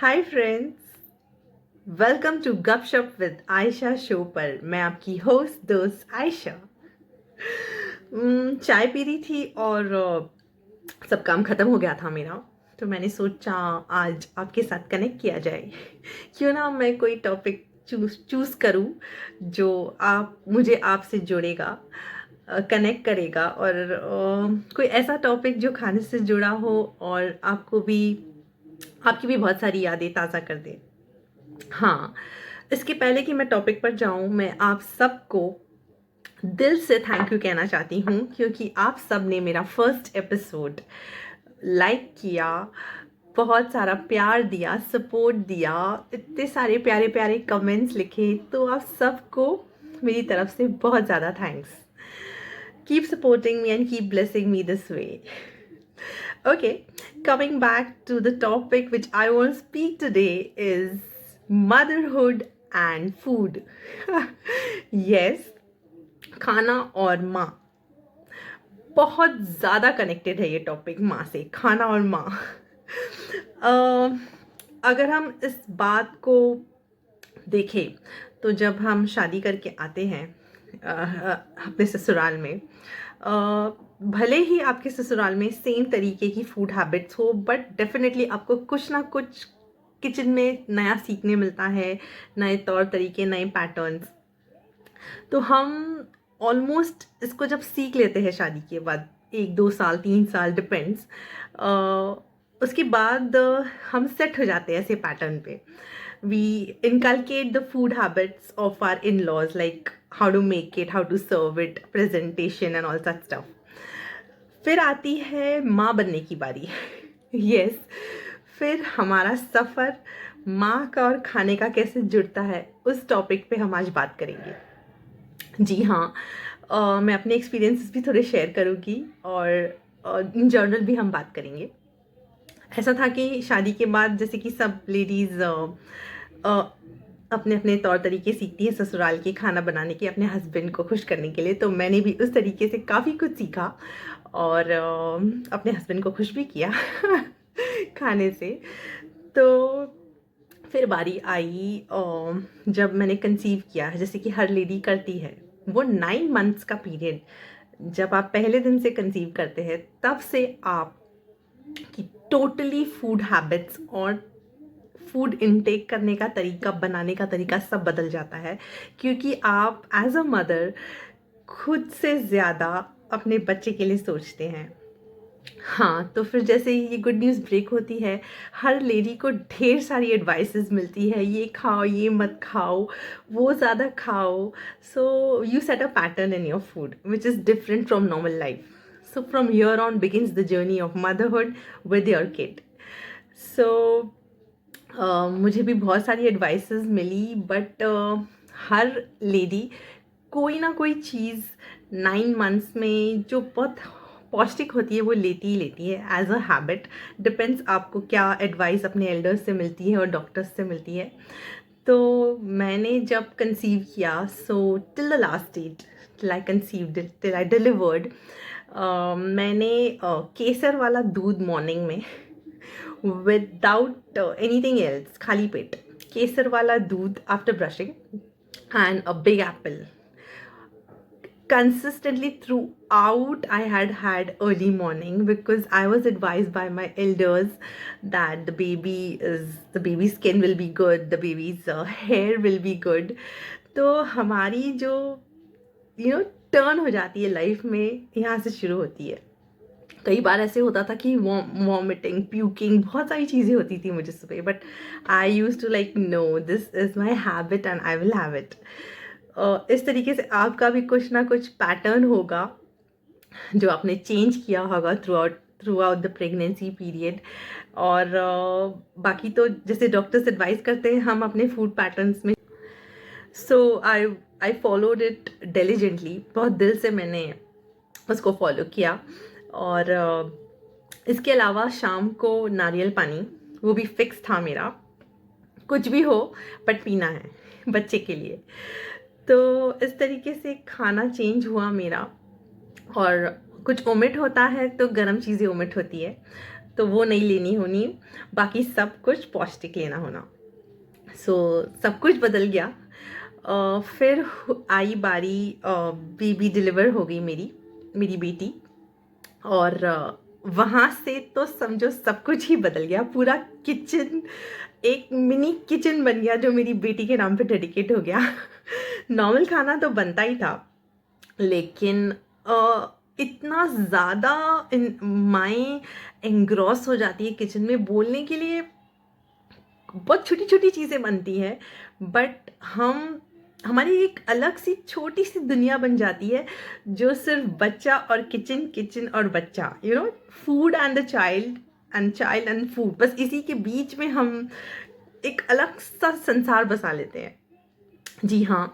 Hi friends, welcome to गपशप with Ayesha show पर मैं आपकी होस्ट दोस्त आयशा। चाय पी रही थी और सब काम ख़त्म हो गया था मेरा। तो मैंने सोचा आज आपके साथ कनेक्ट किया जाए। क्यों ना मैं कोई टॉपिक चूज़ करूँ जो आप मुझे आपसे जोड़ेगा, कनेक्ट करेगा और कोई ऐसा टॉपिक जो खाने से जुड़ा हो और आपकी भी बहुत सारी यादें ताज़ा कर दे। हाँ, इसके पहले कि मैं टॉपिक पर जाऊँ, मैं आप सबको दिल से थैंक यू कहना चाहती हूँ क्योंकि आप सब ने मेरा फर्स्ट एपिसोड लाइक किया, बहुत सारा प्यार दिया, सपोर्ट दिया, इतने सारे प्यारे प्यारे कमेंट्स लिखे। तो आप सबको मेरी तरफ से बहुत ज़्यादा thanks. Keep supporting me and keep blessing me this way. Okay, coming back to the topic which I want to speak today is motherhood and food. Yes, खाना और माँ बहुत ज़्यादा कनेक्टेड है ये टॉपिक माँ से, खाना और माँ। अगर हम इस बात को देखें तो जब हम शादी करके आते हैं अपने ससुराल में, भले ही आपके ससुराल में सेम तरीके की फूड हैबिट्स हो, बट डेफिनेटली आपको कुछ ना कुछ किचन में नया सीखने मिलता है, नए तौर तरीके, नए पैटर्न्स। तो हम ऑलमोस्ट इसको जब सीख लेते हैं शादी के बाद, 1-2 साल 3 साल डिपेंड्स, उसके बाद हम सेट हो जाते हैं ऐसे पैटर्न पे। We inculcate the food habits of our in laws, like how to make it, how to serve it, presentation and all such stuff. फिर आती है माँ बनने की बारी। यस, फिर हमारा सफ़र माँ का और खाने का कैसे जुड़ता है, उस टॉपिक पे हम आज बात करेंगे। जी हाँ, मैं अपने एक्सपीरियंसेस भी थोड़े शेयर करूँगी और इन जनरल भी हम बात करेंगे। ऐसा था कि शादी के बाद जैसे कि सब लेडीज़ अपने अपने तौर तरीके सीखती है ससुराल के खाना बनाने के, अपने हस्बैंड को खुश करने के लिए। तो मैंने भी उस तरीके से काफ़ी कुछ सीखा और अपने हस्बैंड को खुश भी किया खाने से। तो फिर बारी आई जब मैंने कंसीव किया, जैसे कि हर लेडी करती है, वो 9 मंथ्स का पीरियड, जब आप पहले दिन से कंसीव करते हैं तब से आप की टोटली फूड हैबिट्स और फूड इनटेक करने का तरीका, बनाने का तरीका सब बदल जाता है, क्योंकि आप एज अ मदर खुद से ज़्यादा अपने बच्चे के लिए सोचते हैं। हाँ, तो फिर जैसे ही ये गुड न्यूज़ ब्रेक होती है, हर लेडी को ढेर सारी एडवाइसेस मिलती है, ये खाओ, ये मत खाओ, वो ज़्यादा खाओ। So you set a pattern in your food which is different from normal life. So from here on begins the journey of motherhood with your kid. So मुझे भी बहुत सारी एडवाइसेस मिली, बट हर लेडी कोई ना कोई चीज़ 9 मंथ्स में जो बहुत पौष्टिक होती है वो लेती ही लेती है एज अ हैबिट। डिपेंड्स आपको क्या एडवाइस अपने एल्डर्स से मिलती है और डॉक्टर्स से मिलती है। तो मैंने जब कंसीव किया, so till the last date, till I conceived, till I delivered, मैंने केसर वाला दूध मॉर्निंग में विदाउट एनीथिंग एल्स, खाली पेट केसर वाला दूध after brushing and a big apple. Consistently throughout I had early morning because I was advised by my elders that the baby's skin will be good, the baby's hair will be good. तो हमारी जो turn हो जाती है life में, यहाँ से शुरू होती है। कई बार ऐसे होता था कि वॉमिटिंग, प्यूकिंग, बहुत सारी चीज़ें होती थी मुझे सुबह, but I use to like no, this is my habit and I will have it. इस तरीके से आपका भी कुछ ना कुछ पैटर्न होगा जो आपने चेंज किया होगा through out the pregnancy period. और बाकी तो जैसे डॉक्टर्स एडवाइस करते हैं हम अपने फूड पैटर्न्स में, सो आई फॉलोड इट डिलिजेंटली, बहुत दिल से मैंने उसको फॉलो किया। और इसके अलावा शाम को नारियल पानी, वो भी फिक्स था मेरा, कुछ भी हो बट पीना है बच्चे के लिए। तो इस तरीके से खाना चेंज हुआ मेरा। और कुछ ओमिट होता है तो गर्म चीज़ें ओमिट होती है। तो वो नहीं लेनी होनी, बाकी सब कुछ पौष्टिक लेना होना। सो सब कुछ बदल गया। फिर आई बारी, बेबी डिलीवर हो गई मेरी मेरी बेटी, और वहाँ से तो समझो सब कुछ ही बदल गया। पूरा किचन एक मिनी किचन बन गया जो मेरी बेटी के नाम पे डेडिकेट हो गया। नॉर्मल खाना तो बनता ही था, लेकिन इतना ज़्यादा माएँ एंग्रॉस हो जाती है किचन में, बोलने के लिए बहुत छोटी छोटी चीज़ें बनती हैं, बट हमारी एक अलग सी छोटी सी दुनिया बन जाती है, जो सिर्फ बच्चा और किचन, किचन और बच्चा, food and the child, and child and food, बस इसी के बीच में हम एक अलग सा संसार बसा लेते हैं। जी हाँ।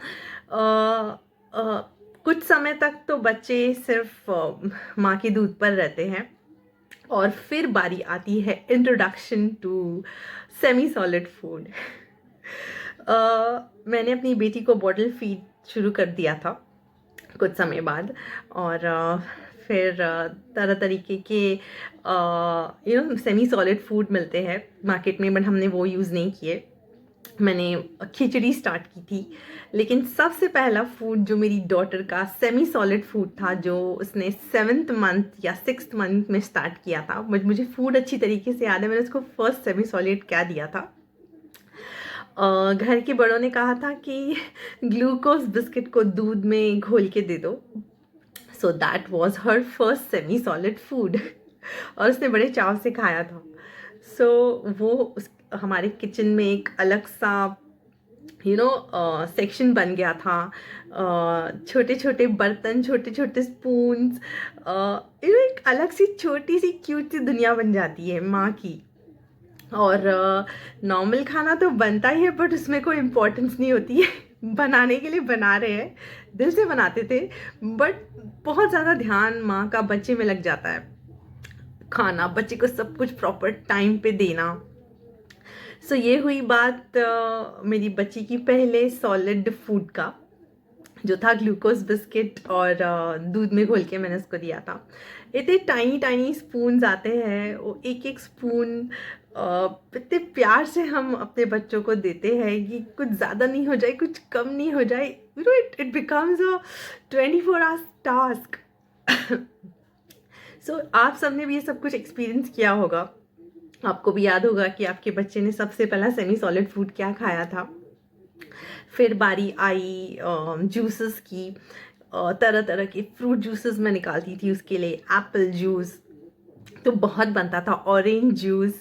कुछ समय तक तो बच्चे सिर्फ माँ के दूध पर रहते हैं, और फिर बारी आती है introduction to semi solid food. मैंने अपनी बेटी को बॉटल फीड शुरू कर दिया था कुछ समय बाद, और फिर तरह तरीके के सेमी सॉलिड फूड मिलते हैं मार्केट में, बट हमने वो यूज़ नहीं किए। मैंने खिचड़ी स्टार्ट की थी, लेकिन सबसे पहला फूड जो मेरी डॉटर का सेमी सॉलिड फूड था, जो उसने 7th मंथ या 6th मंथ में स्टार्ट किया था, मुझे फूड अच्छी तरीके से याद है, मैंने उसको फर्स्ट सेमी सॉलिड क्या दिया था। घर के बड़ों ने कहा था कि ग्लूकोज बिस्किट को दूध में घोल के दे दो, so that was her first semi solid food, और उसने बड़े चाव से खाया था। सो वो हमारे किचन में एक अलग सा सेक्शन बन गया था। छोटे छोटे बर्तन, छोटे छोटे स्पून्स, एक अलग सी छोटी सी क्यूट सी दुनिया बन जाती है माँ की। और नॉर्मल खाना तो बनता ही है, बट उसमें कोई इम्पोर्टेंस नहीं होती है। बनाने के लिए बना रहे हैं, दिल से बनाते थे, बट बहुत ज़्यादा ध्यान माँ का बच्चे में लग जाता है। खाना, बच्चे को सब कुछ प्रॉपर टाइम पे देना। सो ये हुई बात मेरी बच्ची की पहले सॉलिड फूड का, जो था ग्लूकोज बिस्किट, और दूध में घोल के मैंने उसको दिया था। इतने टाइनी टाइनी स्पून्स आते हैं, वो एक एक स्पून इतने प्यार से हम अपने बच्चों को देते हैं कि कुछ ज़्यादा नहीं हो जाए, कुछ कम नहीं हो जाए, it becomes a 24 hours task. So आप सबने भी ये सब कुछ एक्सपीरियंस किया होगा। आपको भी याद होगा कि आपके बच्चे ने सबसे पहला सेमी सॉलिड फूड क्या खाया था। फिर बारी आई जूसेस की। तरह तरह के फ्रूट जूसेस मैं निकालती थी उसके लिए। एप्पल जूस तो बहुत बनता था, ऑरेंज जूस,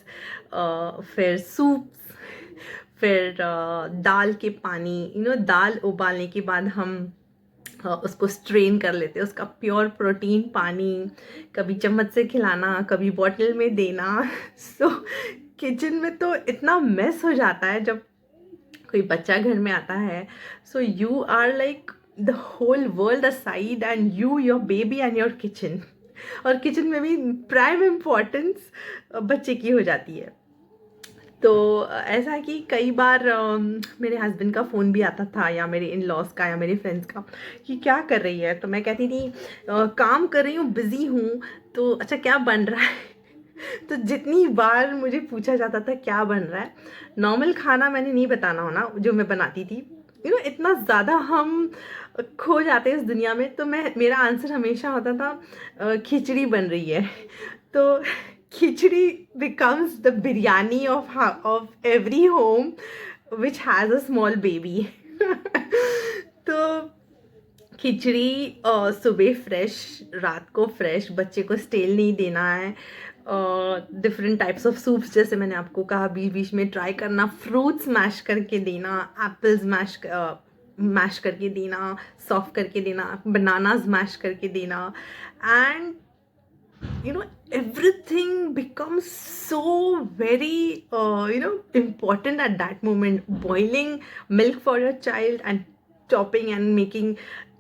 फिर सूप्स, फिर दाल के पानी, दाल उबालने के बाद हम उसको स्ट्रेन कर लेते हैं, उसका प्योर प्रोटीन पानी, कभी चम्मच से खिलाना, कभी बॉटल में देना। सो किचन में तो इतना मेस हो जाता है जब कोई बच्चा घर में आता है। So you are like the whole world aside, and your baby and your kitchen. और किचन में भी प्राइम इम्पोर्टेंस बच्चे की हो जाती है। तो ऐसा है कि कई बार मेरे हस्बैंड का फ़ोन भी आता था, या मेरे इन लॉज का, या मेरे फ्रेंड्स का, कि क्या कर रही है। तो मैं कहती थी काम कर रही हूँ, बिज़ी हूँ। तो अच्छा क्या बन रहा है? तो जितनी बार मुझे पूछा जाता था क्या बन रहा है, नॉर्मल खाना मैंने नहीं बताना होना जो मैं बनाती थी। इतना ज़्यादा हम खो जाते हैं इस दुनिया में, तो मेरा आंसर हमेशा होता था खिचड़ी बन रही है। तो खिचड़ी becomes the biryani of every home which has a small baby. तो खिचड़ी सुबह फ्रेश, रात को फ्रेश, बच्चे को स्टेल नहीं देना है। डिफरेंट टाइप्स ऑफ सूप्स, जैसे मैंने आपको कहा, बीच बीच में ट्राई करना, फ्रूट्स मैश करके देना, एप्पल्स मैश करके देना, सॉफ्ट करके देना, बनानाज मैश करके देना, and everything becomes so very important at that moment. Boiling milk for your child, and chopping and making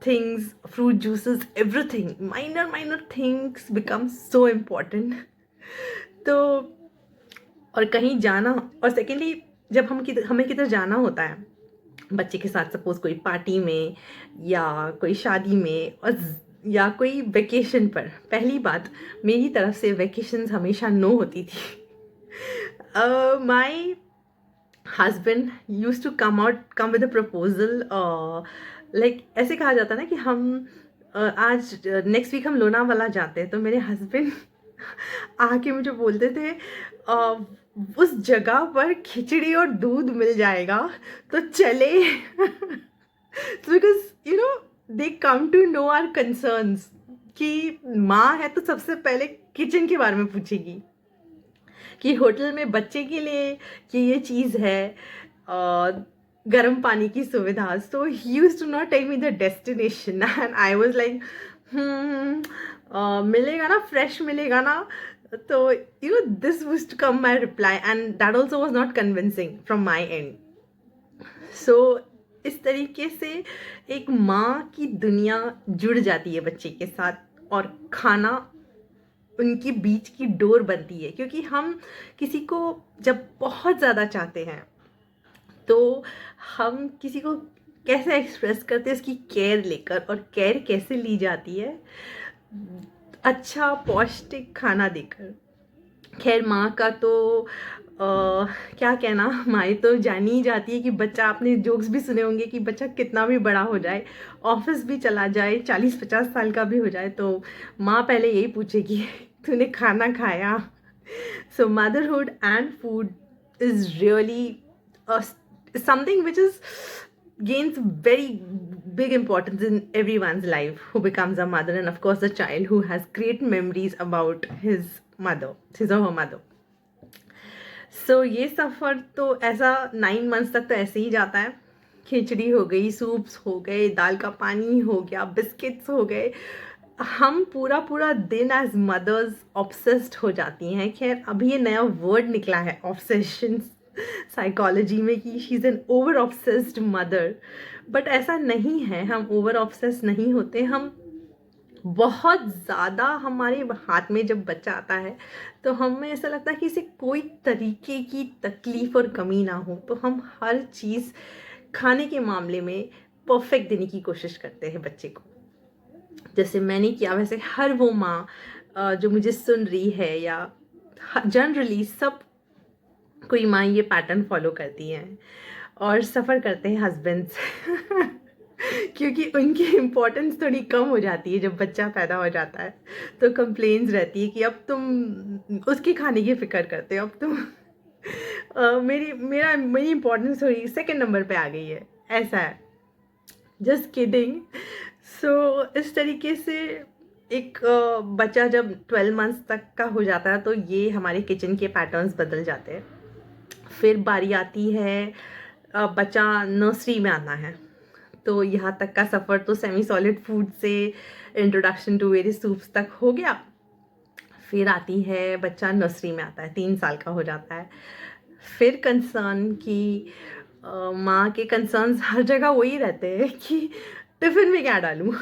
things, fruit juices, everything, minor things become so important. तो और कहीं जाना, और सेकेंडली जब हमें किधर जाना होता है बच्चे के साथ, सपोज कोई पार्टी में या कोई शादी में, और या कोई वेकेशन पर, पहली बात मेरी तरफ से वेकेशंस हमेशा नो होती थी. My husband use to come with a proposal. Like ऐसे कहा जाता ना कि हम आज नेक्स्ट वीक हम लोनावाला जाते हैं, तो मेरे हस्बैंड आके मुझे बोलते थे उस जगह पर खिचड़ी और दूध मिल जाएगा तो चले. Because you know they come to know our concerns कि माँ है तो सबसे पहले किचन के बारे में पूछेगी कि होटल में बच्चे के लिए कि ये चीज़ है, गर्म पानी की सुविधा. So he used to not tell me the destination and I was like मिलेगा ना, फ्रेश मिलेगा ना. तो you know this was to come my reply and that also was not convincing from my end. So इस तरीके से एक माँ की दुनिया जुड़ जाती है बच्चे के साथ और खाना उनके बीच की डोर बनती है. क्योंकि हम किसी को जब बहुत ज़्यादा चाहते हैं तो हम किसी को कैसे एक्सप्रेस करते हैं उसकी केयर लेकर, और केयर कैसे ली जाती है, अच्छा पौष्टिक खाना देकर. खैर माँ का तो क्या कहना, माँ तो जानी ही जाती है कि बच्चा, आपने जोक्स भी सुने होंगे कि बच्चा कितना भी बड़ा हो जाए, ऑफिस भी चला जाए, 40-50 साल का भी हो जाए, तो माँ पहले यही पूछेगी तूने खाना खाया. So motherhood and food is really something which is gains very big importance in everyone's life who becomes a mother, and of course the child who has great memories about his or her mother. So ये सफ़र तो ऐसा 9 months तक तो ऐसे ही जाता है. खिचड़ी हो गई, सूप्स हो गए, दाल का पानी हो गया, बिस्किट्स हो गए. हम पूरा दिन एज मदर्स ऑब्सेस्ड हो जाती हैं. खैर अभी ये नया वर्ड निकला है ऑब्सेशन साइकोलॉजी में कि she is an over obsessed mother, but ऐसा नहीं है. हम ओवर ऑब्सेस नहीं होते. हम बहुत ज़्यादा, हमारे हाथ में जब बच्चा आता है तो हमें ऐसा लगता है कि इसे कोई तरीके की तकलीफ़ और कमी ना हो, तो हम हर चीज़ खाने के मामले में परफेक्ट देने की कोशिश करते हैं बच्चे को. जैसे मैंने किया वैसे हर वो माँ जो मुझे सुन रही है, या जनरली सब कोई माँ ये पैटर्न फॉलो करती हैं और सफ़र करते हैं हस्बैंड्स क्योंकि उनकी इम्पोर्टेंस थोड़ी कम हो जाती है जब बच्चा पैदा हो जाता है. तो कंप्लेंट्स रहती है कि अब तुम उसके खाने की फ़िक्र करते हो, अब तुम मेरी इम्पोर्टेंस थोड़ी सेकंड नंबर पे आ गई है. ऐसा है. Just kidding. सो इस तरीके से एक बच्चा जब 12 मंथ्स तक का हो जाता है तो ये हमारे किचन के पैटर्न्स बदल जाते हैं. फिर बारी आती है बच्चा नर्सरी में आना है, तो यहाँ तक का सफ़र तो सेमी सॉलिड फूड से इंट्रोडक्शन टू वेरियस सूप्स तक हो गया. फिर आती है बच्चा नर्सरी में आता है, 3 साल का हो जाता है. फिर कंसर्न की माँ के कंसर्न्स हर जगह वही रहते हैं कि टिफ़िन में क्या डालूँ.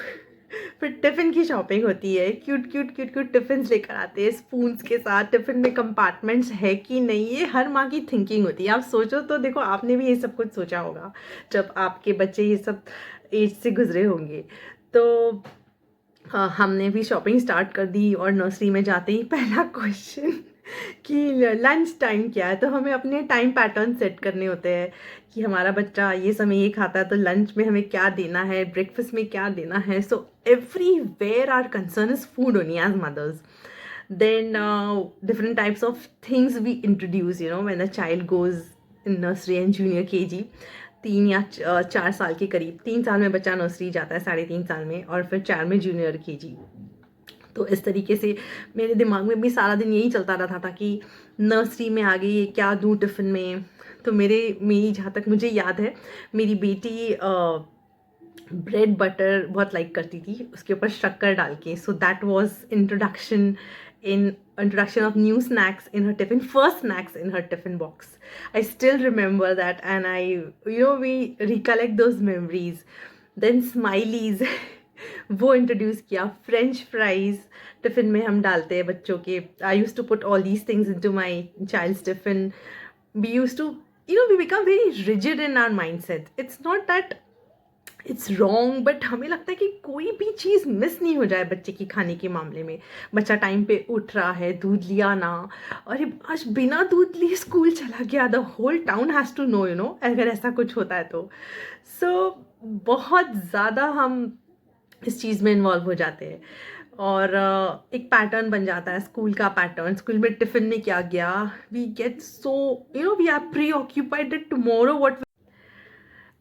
फिर टिफ़िन की शॉपिंग होती है. क्यूट टिफ़िन्स लेकर आते हैं स्पून्स के साथ. टिफ़िन में कंपार्टमेंट्स है कि नहीं, ये हर माँ की थिंकिंग होती है. आप सोचो तो देखो, आपने भी ये सब कुछ सोचा होगा जब आपके बच्चे ये सब एज से गुजरे होंगे. तो हमने भी शॉपिंग स्टार्ट कर दी और नर्सरी में जाते ही पहला क्वेश्चन कि लंच टाइम क्या है. तो हमें अपने टाइम पैटर्न सेट करने होते हैं कि हमारा बच्चा ये समय ये खाता है तो लंच में हमें क्या देना है, ब्रेकफास्ट में क्या देना है. So everywhere our concern is food only as mothers. Then different types of things we introduce, you know, when a child goes in nursery and junior KG. 3 या 4 साल के करीब, 3 साल में बच्चा नर्सरी जाता है, 3.5 साल में, और फिर 4 में जूनियर KG. तो इस तरीके से मेरे दिमाग में भी सारा दिन यही चलता रहता था कि नर्सरी में आ गई, क्या दूँ टिफ़िन में. तो मेरी जहाँ तक मुझे याद है, मेरी बेटी ब्रेड बटर बहुत लाइक करती थी, उसके ऊपर शक्कर डाल के. So that was introduction of new snacks in her tiffin, first snacks in her tiffin box. I still remember that, and we recollect those memories. Then smileys वो इंट्रोड्यूस किया. फ्रेंच फ्राइज टिफ़िन में हम डालते हैं बच्चों के. I use to put all these things into my child's tiffin. We use to, we become very rigid in our mindset. It's not that it's wrong, but हमें लगता है कि कोई भी चीज़ मिस नहीं हो जाए बच्चे की खाने के मामले में। बच्चा टाइम पे उठ रहा है, दूध लिया ना, अरे आज बिना दूध लिए स्कूल चला गया, the whole town has to know, अगर ऐसा कुछ होता है तो। सो बहुत ज़्यादा हम इस चीज़ में इन्वॉल्व हो जाते हैं, और एक पैटर्न बन जाता है स्कूल का पैटर्न। स्कूल में टिफ़िन में क्या गया, we get so we are preoccupied that tomorrow what.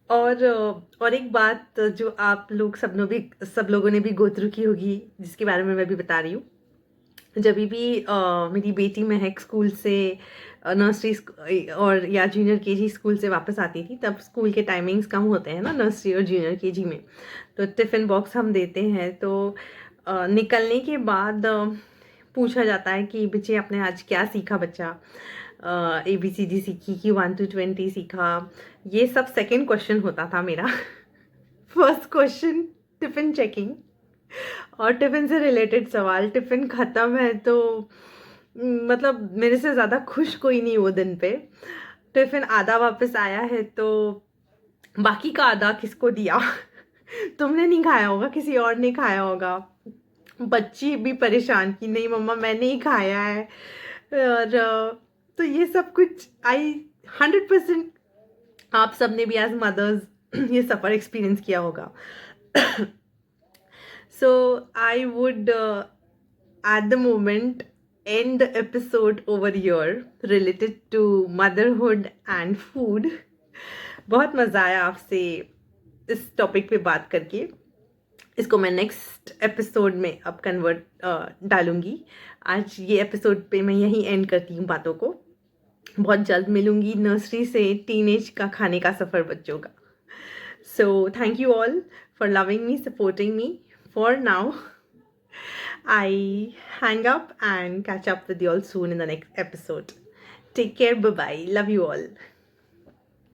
और एक बात जो आप लोग सब लोगों ने भी गो थ्रू की होगी, जिसके बारे में मैं भी बता रही हूँ। जब भी मेरी बेटी महक स्कूल से नर्सरी और या जूनियर केजी स्कूल से वापस आती थी, तब स्कूल के टाइमिंग्स कम होते हैं ना नर्सरी और जूनियर केजी में। तो टिफ़िन बॉक्स हम देते हैं, तो निकलने के बाद पूछा जाता है कि बच्चे आपने आज क्या सीखा बच्चा, ABCD सीखी कि 1 to 20 सीखा। ये सब सेकंड क्वेश्चन होता था मेरा। फर्स्ट क्वेश्चन टिफ़िन चेकिंग और टिफ़िन से रिलेटेड सवाल। टिफ़िन ख़त्म है तो मतलब मेरे से ज़्यादा खुश कोई नहीं वो दिन पे। टिफ़िन आधा वापस आया है तो बाकी का आधा किसको दिया? तुमने नहीं खाया होगा, किसी और ने खाया होगा। बच्ची भी परेशान कि नहीं मम्मा मैंने ही खाया है। और तो ये सब कुछ आई 100% आप सबने भी एज मदर्स ये सफ़र एक्सपीरियंस किया होगा। So I would at the moment end the episode over here related to motherhood and food. बहुत मज़ा आया आपसे इस टॉपिक पे बात करके। इसको मैं नेक्स्ट एपिसोड में अब कन्वर्ट डालूंगी। आज ये एपिसोड पे मैं यहीं एंड करती हूँ बातों को। बहुत जल्द मिलूंगी नर्सरी से टीनेज का खाने का सफ़र बच्चों का। So thank you all for loving me, supporting me. For now I hang up and catch up with you all soon in the next episode. Take care. Bye bye. Love you all.